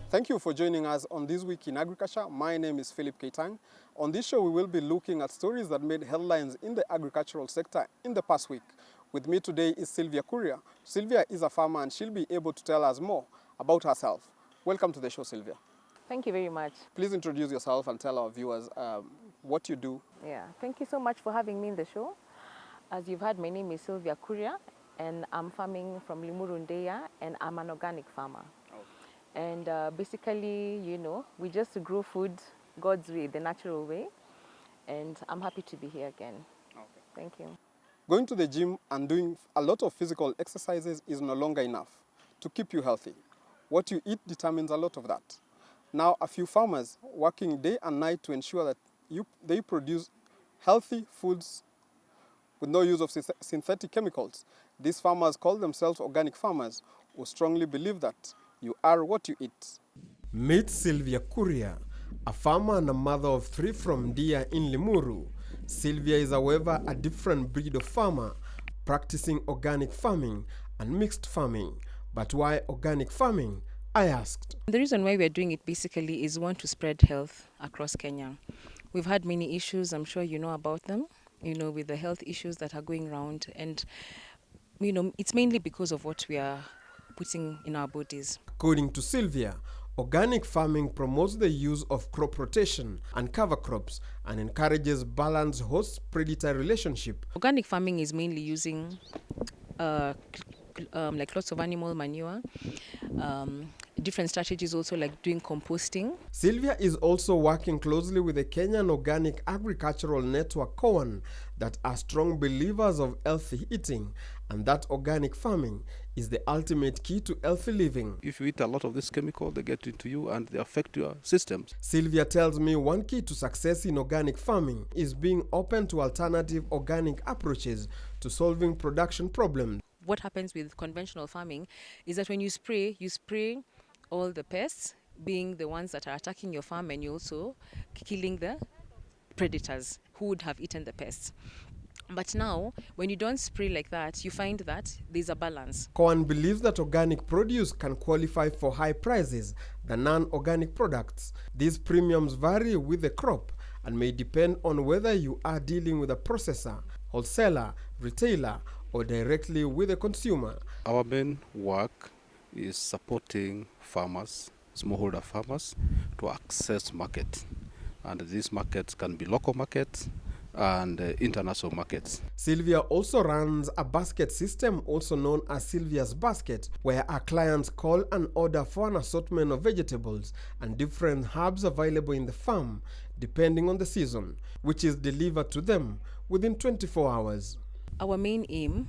Thank you for joining us on This Week in Agriculture. My name is Philip Keitang. On this show, we will be looking at stories that made headlines in the agricultural sector in the past week. With me today is Sylvia Kuria. Sylvia is a farmer and she'll be able to tell us more about herself. Welcome to the show, Sylvia. Thank you very much. Please introduce yourself and tell our viewers what you do. Yeah, thank you so much for having me in the show. As you've heard, my name is Sylvia Kuria, and I'm farming from Limuru Ndeya, and I'm an organic farmer. And basically, we just grow food God's way, the natural way. And I'm happy to be here again. Okay. Thank you. Going to the gym and doing a lot of physical exercises is no longer enough to keep you healthy. What you eat determines a lot of that. Now, a few farmers working day and night to ensure that they produce healthy foods with no use of synthetic chemicals. These farmers call themselves organic farmers who strongly believe that you are what you eat. Meet Sylvia Kuria, a farmer and a mother of 3 from Ndeya in Limuru. Sylvia is, however, a different breed of farmer, practicing organic farming and mixed farming. But why organic farming? I asked. The reason why we're doing it basically is one, to spread health across Kenya. We've had many issues, I'm sure you know about them, with the health issues that are going around. And, it's mainly because of what we are putting in our bodies. According to Sylvia, organic farming promotes the use of crop rotation and cover crops and encourages balanced host-predator relationship. Organic farming is mainly using like lots of animal manure, different strategies also like doing composting. Sylvia is also working closely with the Kenyan Organic Agricultural Network (KOAN) that are strong believers of healthy eating and that organic farming is the ultimate key to healthy living. If you eat a lot of this chemical, they get into you and they affect your systems. Sylvia tells me one key to success in organic farming is being open to alternative organic approaches to solving production problems. What happens with conventional farming is that when you spray all the pests, being the ones that are attacking your farm, and you're also killing the predators who would have eaten the pests. But now, when you don't spray like that, you find that there's a balance. KOAN believes that organic produce can qualify for high prices than non-organic products. These premiums vary with the crop and may depend on whether you are dealing with a processor, wholesaler, retailer, or directly with the consumer. Our main work is supporting farmers, smallholder farmers, to access market. And these markets can be local markets and international markets. Sylvia also runs a basket system, also known as Sylvia's Basket, where our clients call and order for an assortment of vegetables and different herbs available in the farm, depending on the season, which is delivered to them within 24 hours. Our main aim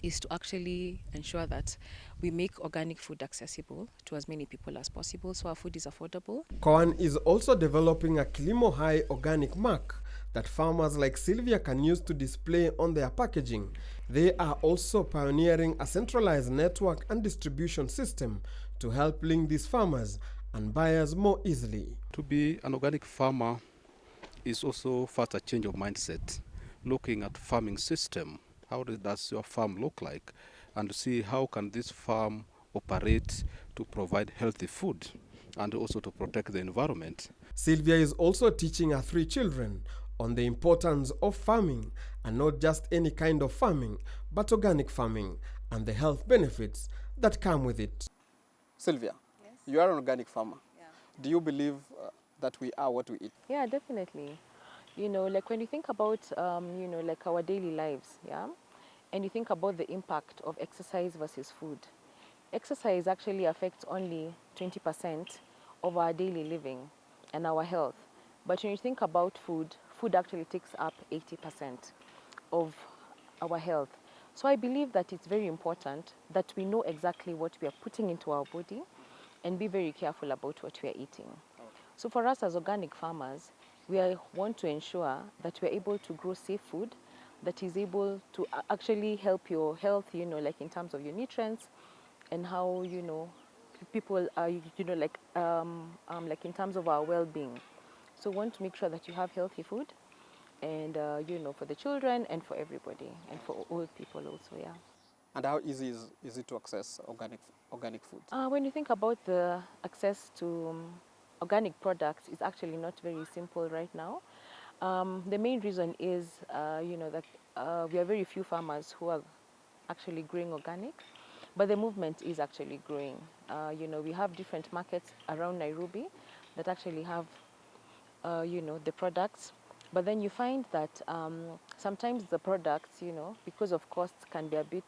is to actually ensure that we make organic food accessible to as many people as possible, so our food is affordable. KOAN is also developing a Kilimo High organic mark that farmers like Sylvia can use to display on their packaging. They are also pioneering a centralized network and distribution system to help link these farmers and buyers more easily. To be an organic farmer is also first a change of mindset, looking at farming system. How does your farm look like? And to see how can this farm operate to provide healthy food and also to protect the environment. Sylvia is also teaching her 3 children on the importance of farming, and not just any kind of farming, but organic farming and the health benefits that come with it. Sylvia, yes? You are an organic farmer. Yeah. Do you believe that we are what we eat? Yeah, definitely. Like when you think about, like our daily lives, yeah, and you think about the impact of exercise versus food. Exercise actually affects only 20% of our daily living and our health. But when you think about food, food actually takes up 80% of our health. So I believe that it's very important that we know exactly what we are putting into our body and be very careful about what we are eating. So for us as organic farmers, we want to ensure that we're able to grow safe food that is able to actually help your health, like in terms of your nutrients and how, people are, like in terms of our well-being. So we want to make sure that you have healthy food and, for the children and for everybody and for old people also, yeah. And how easy is it to access organic food? When you think about the access to organic products, it's actually not very simple right now. The main reason is, that we are very few farmers who are actually growing organic, but the movement is actually growing. We have different markets around Nairobi that actually have, the products. But then you find that sometimes the products, because of costs, can be a bit,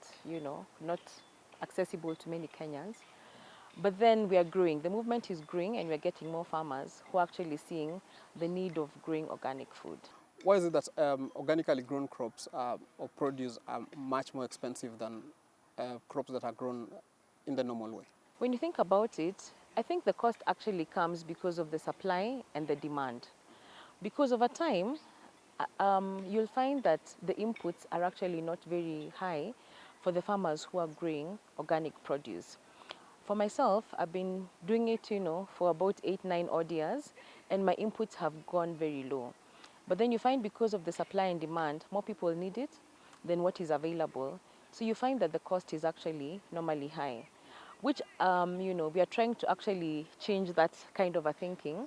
not accessible to many Kenyans. But then we are growing. The movement is growing, and we're getting more farmers who are actually seeing the need of growing organic food. Why is it that organically grown crops or produce are much more expensive than crops that are grown in the normal way? When you think about it, I think the cost actually comes because of the supply and the demand. Because over time, you'll find that the inputs are actually not very high for the farmers who are growing organic produce. For myself, I've been doing it, for about 8, 9 odd years, and my inputs have gone very low. But then you find because of the supply and demand, more people need it than what is available. So you find that the cost is actually normally high, which, we are trying to actually change that kind of a thinking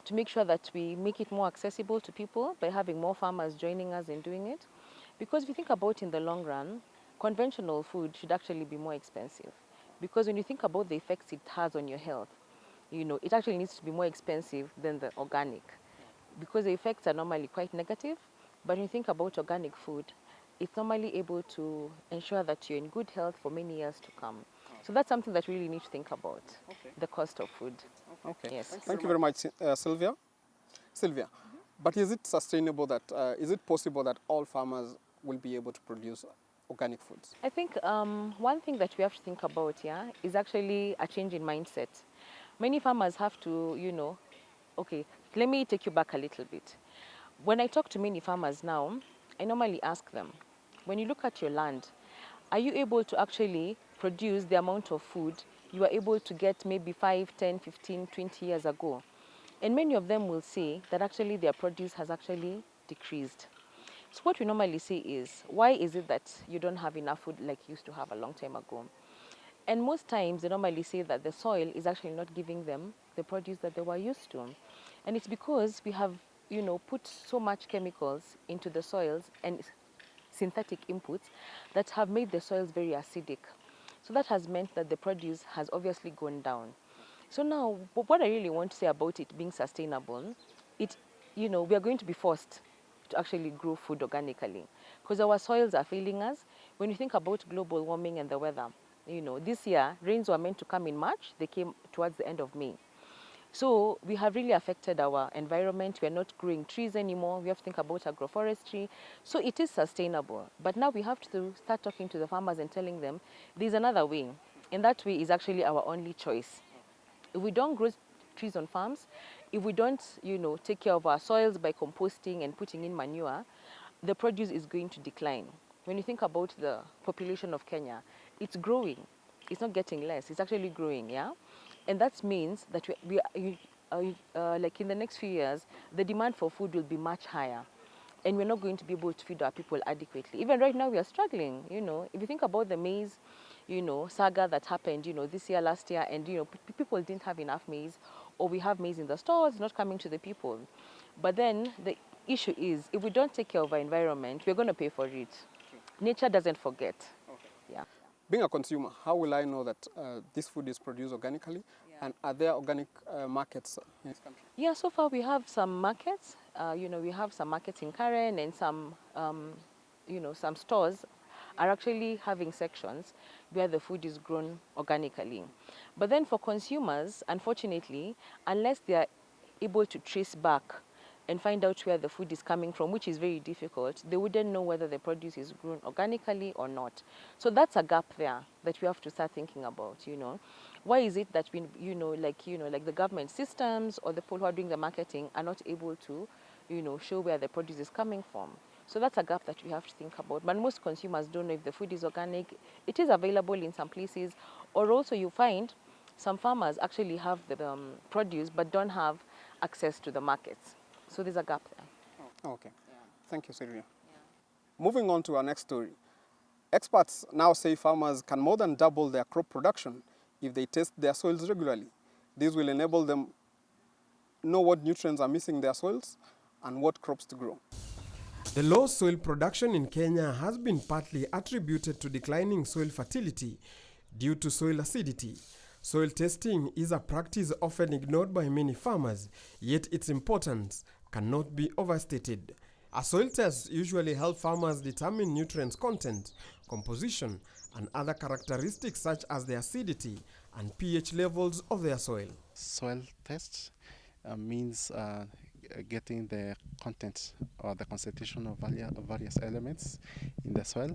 to make sure that we make it more accessible to people by having more farmers joining us in doing it. Because if you think about in the long run, conventional food should actually be more expensive. Because when you think about the effects it has on your health, it actually needs to be more expensive than the organic. Because the effects are normally quite negative, but when you think about organic food, it's normally able to ensure that you're in good health for many years to come. So that's something that we really need to think about, the cost of food. Okay. Yes. Thank you very much, Sylvia. Sylvia, but is it sustainable that, is it possible that all farmers will be able to produce organic foods? I think one thing that we have to think about, is actually a change in mindset. Many farmers have to, okay, let me take you back a little bit. When I talk to many farmers now, I normally ask them, when you look at your land, are you able to actually produce the amount of food you were able to get maybe 5, 10, 15, 20 years ago? And many of them will say that actually their produce has actually decreased. So what we normally say is, why is it that you don't have enough food like you used to have a long time ago? And most times they normally say that the soil is actually not giving them the produce that they were used to. And it's because we have, put so much chemicals into the soils and synthetic inputs that have made the soils very acidic. So that has meant that the produce has obviously gone down. So now, what I really want to say about it being sustainable, we are going to be forced to actually grow food organically because our soils are failing us. When you think about global warming and the weather, this year rains were meant to come in March, they came towards the end of May. So we have really affected our environment. We are not growing trees anymore. We have to think about agroforestry. So it is sustainable. But now we have to start talking to the farmers and telling them there's another way. And that way is actually our only choice. If we don't grow trees on farms, if we don't, take care of our soils by composting and putting in manure, the produce is going to decline. When you think about the population of Kenya, it's growing. It's not getting less. It's actually growing, yeah? And that means that like in the next few years, the demand for food will be much higher. And we're not going to be able to feed our people adequately. Even right now, we are struggling, If you think about the maize, saga that happened, this year, last year, and, people didn't have enough maize, or we have maize in the stores, not coming to the people. But then the issue is, if we don't take care of our environment, we're going to pay for it. Nature doesn't forget. Yeah. Being a consumer, how will I know that this food is produced organically? And are there organic markets in this country? Yeah, so far we have some markets. We have some markets in Karen and some, some stores are actually having sections where the food is grown organically. But then for consumers, unfortunately, unless they are able to trace back and find out where the food is coming from, which is very difficult, they wouldn't know whether the produce is grown organically or not. So that's a gap there that we have to start thinking about, Why is it that we, like the government systems or the people who are doing the marketing are not able to, show where the produce is coming from? So that's a gap that we have to think about. But most consumers don't know if the food is organic. It is available in some places. Or also you find some farmers actually have the produce but don't have access to the markets. So there's a gap there. Okay. Yeah. Thank you, Sylvia. Yeah. Moving on to our next story. Experts now say farmers can more than double their crop production if they test their soils regularly. This will enable them know what nutrients are missing in their soils and what crops to grow. The low soil production in Kenya has been partly attributed to declining soil fertility due to soil acidity. Soil testing is a practice often ignored by many farmers, yet its importance cannot be overstated. A soil test usually helps farmers determine nutrients content, composition, and other characteristics such as the acidity and pH levels of their soil. Soil tests means getting the content or the concentration of various elements in the soil,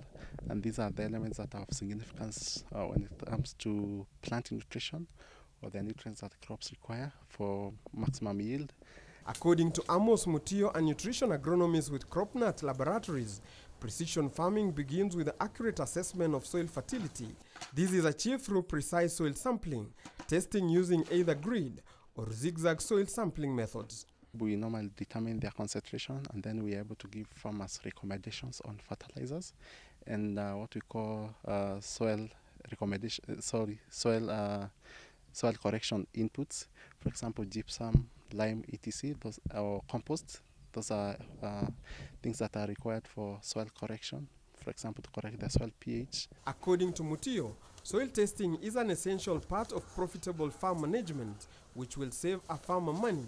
and these are the elements that have significance when it comes to plant nutrition or the nutrients that crops require for maximum yield. According to Amos Mutio, a nutrition agronomist with CropNut Laboratories, precision farming begins with accurate assessment of soil fertility. This is achieved through precise soil sampling, testing using either grid or zigzag soil sampling methods. We normally determine their concentration, and then we are able to give farmers recommendations on fertilizers and what we call soil correction inputs. For example, gypsum, lime, etc. Those or compost. Those are things that are required for soil correction. For example, to correct the soil pH. According to Mutio, soil testing is an essential part of profitable farm management, which will save a farmer money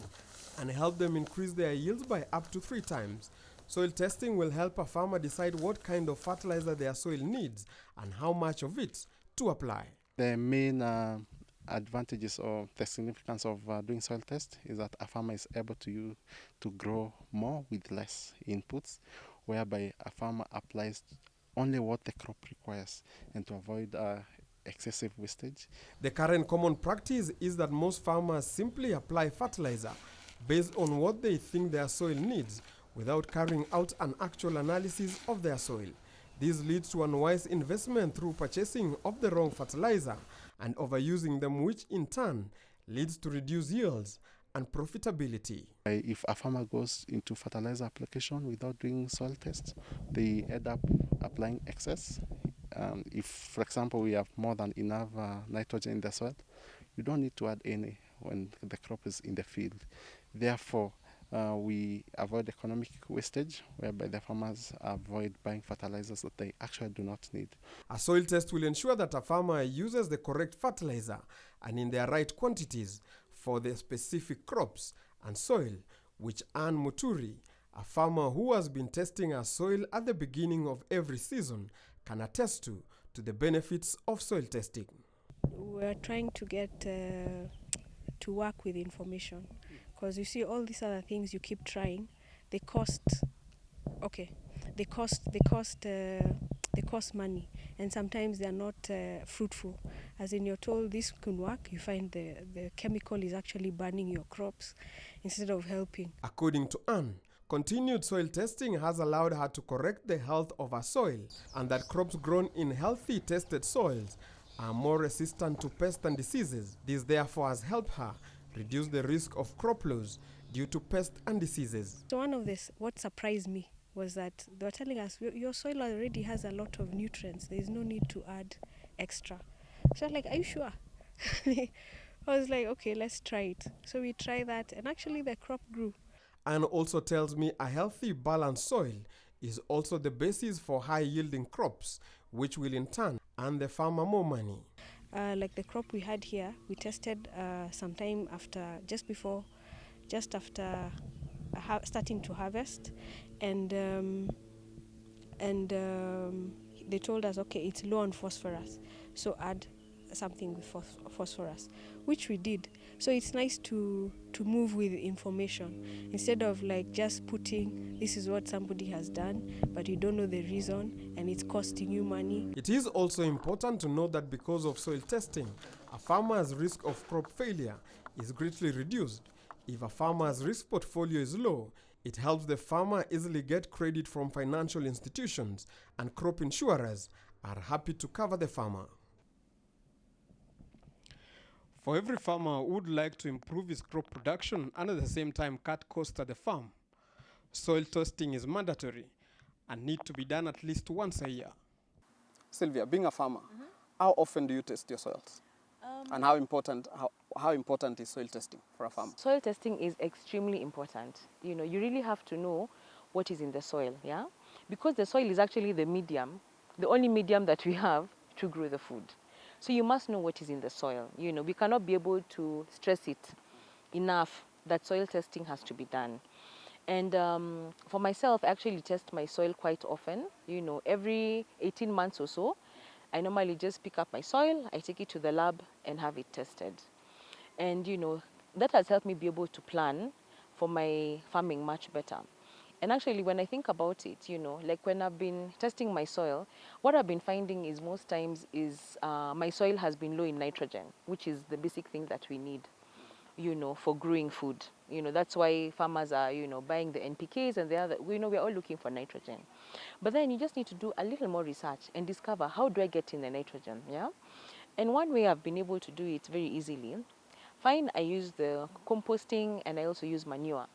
and help them increase their yields by up to 3 times. Soil testing will help a farmer decide what kind of fertilizer their soil needs and how much of it to apply. The main advantages or the significance of doing soil test is that a farmer is able to grow more with less inputs, whereby a farmer applies only what the crop requires and to avoid excessive wastage. The current common practice is that most farmers simply apply fertilizer based on what they think their soil needs without carrying out an actual analysis of their soil. This leads to unwise investment through purchasing of the wrong fertilizer and overusing them, which in turn leads to reduced yields and profitability. If a farmer goes into fertilizer application without doing soil tests, they end up applying excess. If, for example, we have more than enough nitrogen in the soil, you don't need to add any when the crop is in the field. Therefore, we avoid economic wastage, whereby the farmers avoid buying fertilizers that they actually do not need. A soil test will ensure that a farmer uses the correct fertilizer and in their right quantities for the specific crops and soil, which Ann Muturi, a farmer who has been testing her soil at the beginning of every season, can attest to the benefits of soil testing. We're trying to get to work with information, because you see all these other things you keep trying, they cost money, and sometimes they are not fruitful. As in, you're told this can work, you find the chemical is actually burning your crops instead of helping. According to Anne, continued soil testing has allowed her to correct the health of her soil, and that crops grown in healthy tested soils are more resistant to pests and diseases. This therefore has helped her reduce the risk of crop loss due to pests and diseases. So what surprised me was that they were telling us, your soil already has a lot of nutrients, there is no need to add extra. So I was like, are you sure? I was like, okay, let's try it. So we tried that, and actually the crop grew. Anne also tells me a healthy, balanced soil is also the basis for high-yielding crops, which will in turn earn the farmer more money. Like the crop we had here, we tested sometime just after starting to harvest, and they told us, okay, it's low on phosphorus, so add something with phosphorus, which we did. So it's nice to move with information instead of like just putting this is what somebody has done, but you don't know the reason and it's costing you money. It is also important to note that because of soil testing, a farmer's risk of crop failure is greatly reduced. If a farmer's risk portfolio is low, it helps the farmer easily get credit from financial institutions, and crop insurers are happy to cover the farmer. For every farmer who would like to improve his crop production and at the same time cut costs at the farm, soil testing is mandatory and need to be done at least once a year. Sylvia, being a farmer, how often do you test your soils? And how important is soil testing for a farmer? Soil testing is extremely important. You really have to know what is in the soil, yeah? Because the soil is actually the medium, the only medium that we have to grow the food. So you must know what is in the soil. We cannot be able to stress it enough that soil testing has to be done. And for myself, I actually test my soil quite often. Every 18 months or so, I normally just pick up my soil, I take it to the lab and have it tested. And that has helped me be able to plan for my farming much better. And actually, when I think about it, like when I've been testing my soil, what I've been finding is most times is my soil has been low in nitrogen, which is the basic thing that we need, for growing food. That's why farmers are, buying the NPKs and the other, we're all looking for nitrogen. But then you just need to do a little more research and discover, how do I get in the nitrogen, yeah? And one way I've been able to do it very easily, fine, I use the composting and I also use manure.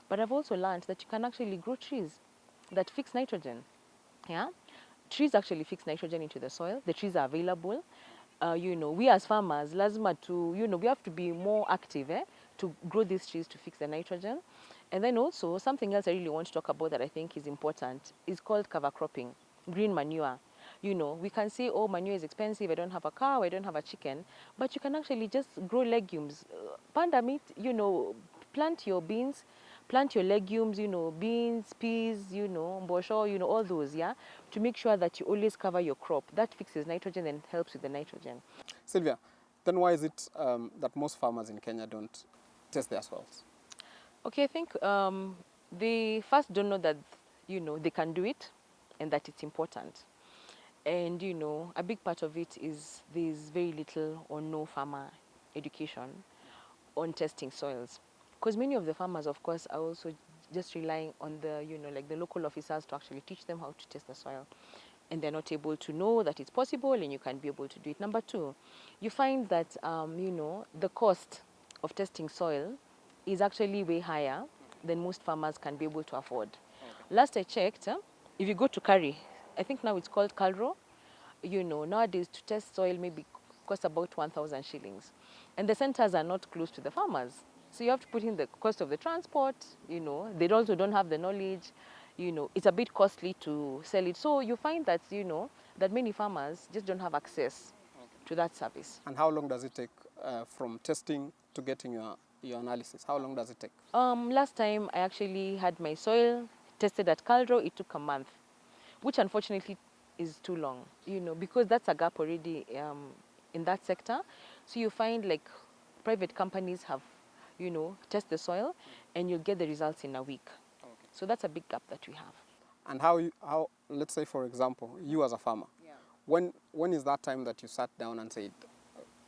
But I've also learned that you can actually grow trees that fix nitrogen. Yeah? Trees actually fix nitrogen into the soil. The trees are available. We as farmers, lazima to, we have to be more active to grow these trees to fix the nitrogen. And then also, something else I really want to talk about that I think is important is called cover cropping, green manure. We can say, oh, manure is expensive, I don't have a cow, I don't have a chicken, but you can actually just grow legumes. Panda meat, plant your beans, plant your legumes, beans, peas, mbosho, all those, yeah, to make sure that you always cover your crop. That fixes nitrogen and helps with the nitrogen. Sylvia, then why is it that most farmers in Kenya don't test their soils? Okay, I think they first don't know that, they can do it and that it's important. And, a big part of it is there's very little or no farmer education on testing soils. Because many of the farmers, of course, are also just relying on the, like the local officers to actually teach them how to test the soil. And they're not able to know that it's possible and you can be able to do it. Number two, you find that, the cost of testing soil is actually way higher than most farmers can be able to afford. Okay. Last I checked, if you go to Kari, I think now it's called Calro, nowadays to test soil maybe costs about 1,000 shillings. And the centers are not close to the farmers. So you have to put in the cost of the transport, they also don't have the knowledge, it's a bit costly to sell it. So you find that, that many farmers just don't have access to that service. And how long does it take from testing to getting your analysis? How long does it take? Last time I actually had my soil tested at Caldro, it took a month, which unfortunately is too long, because that's a gap already in that sector. So you find like private companies have, test the soil and you'll get the results in a week. Okay. So that's a big gap that we have. And how let's say, for example, you as a farmer, yeah, when is that time that you sat down and said,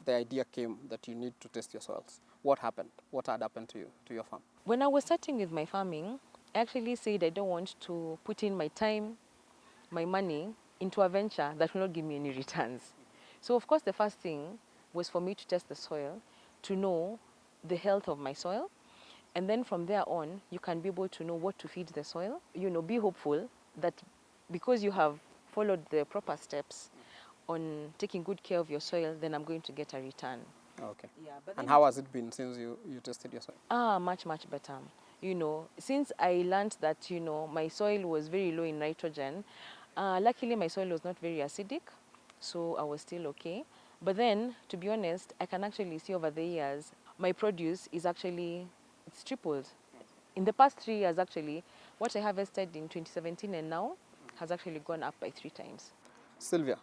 the idea came that you need to test your soils? What happened? What had happened to you, to your farm? When I was starting with my farming, I actually said I don't want to put in my time, my money into a venture that will not give me any returns. So of course the first thing was for me to test the soil, to know the health of my soil, and then from there on you can be able to know what to feed the soil. Be hopeful that because you have followed the proper steps on taking good care of your soil, then I'm going to get a return. Okay. Yeah, and how has it been since you tested your soil? Much better. Since I learned that, my soil was very low in nitrogen, luckily my soil was not very acidic, so I was still okay. But then, to be honest, I can actually see over the years, my produce is actually, it's tripled. In the past 3 years, actually, what I harvested in 2017 and now has actually gone up by 3 times. Sylvia,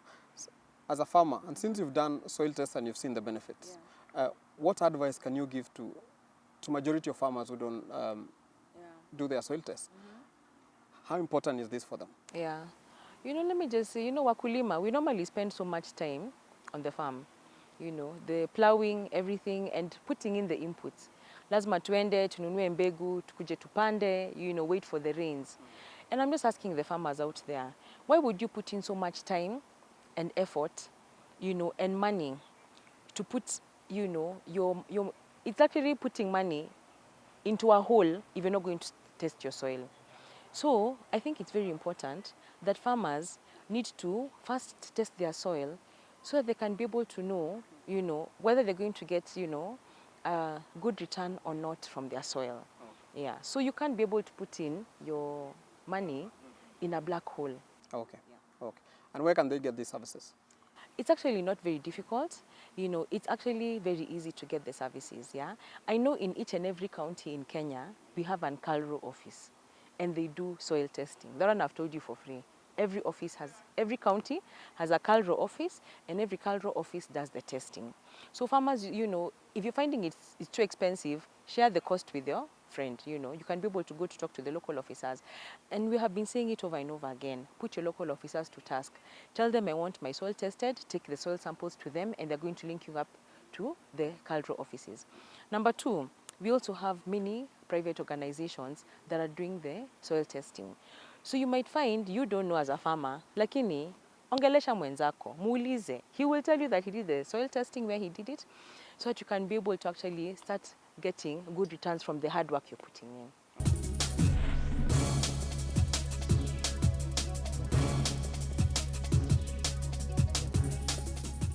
as a farmer, and since you've done soil tests and you've seen the benefits, yeah, what advice can you give to majority of farmers who don't do their soil tests? How important is this for them? Yeah. Let me just say, wakulima, we normally spend so much time on the farm. The plowing, everything, and putting in the inputs. Lazima tuende, tununue mbegu, tukuje tupande, wait for the rains. And I'm just asking the farmers out there, why would you put in so much time and effort, and money to put, it's actually putting money into a hole if you're not going to test your soil. So I think it's very important that farmers need to first test their soil so that they can be able to know, whether they're going to get, a good return or not from their soil. Yeah. So you can't be able to put in your money in a black hole. Okay. Okay. And where can they get these services? It's actually not very difficult. It's actually very easy to get the services, yeah. I know in each and every county in Kenya, we have an CALRO office, and they do soil testing. That one I've told you for free. Every county has a CALRO office, and every CALRO office does the testing. So farmers, if you're finding it's too expensive, share the cost with your friend. You can be able to go to talk to the local officers. And we have been saying it over and over again. Put your local officers to task. Tell them I want my soil tested, take the soil samples to them, and they're going to link you up to the CALRO offices. Number two, we also have many private organizations that are doing the soil testing. So you might find you don't know as a farmer, lakini ongelesha mwenzako, muulize. He will tell you that he did the soil testing where he did it, so that you can be able to actually start getting good returns from the hard work you're putting in.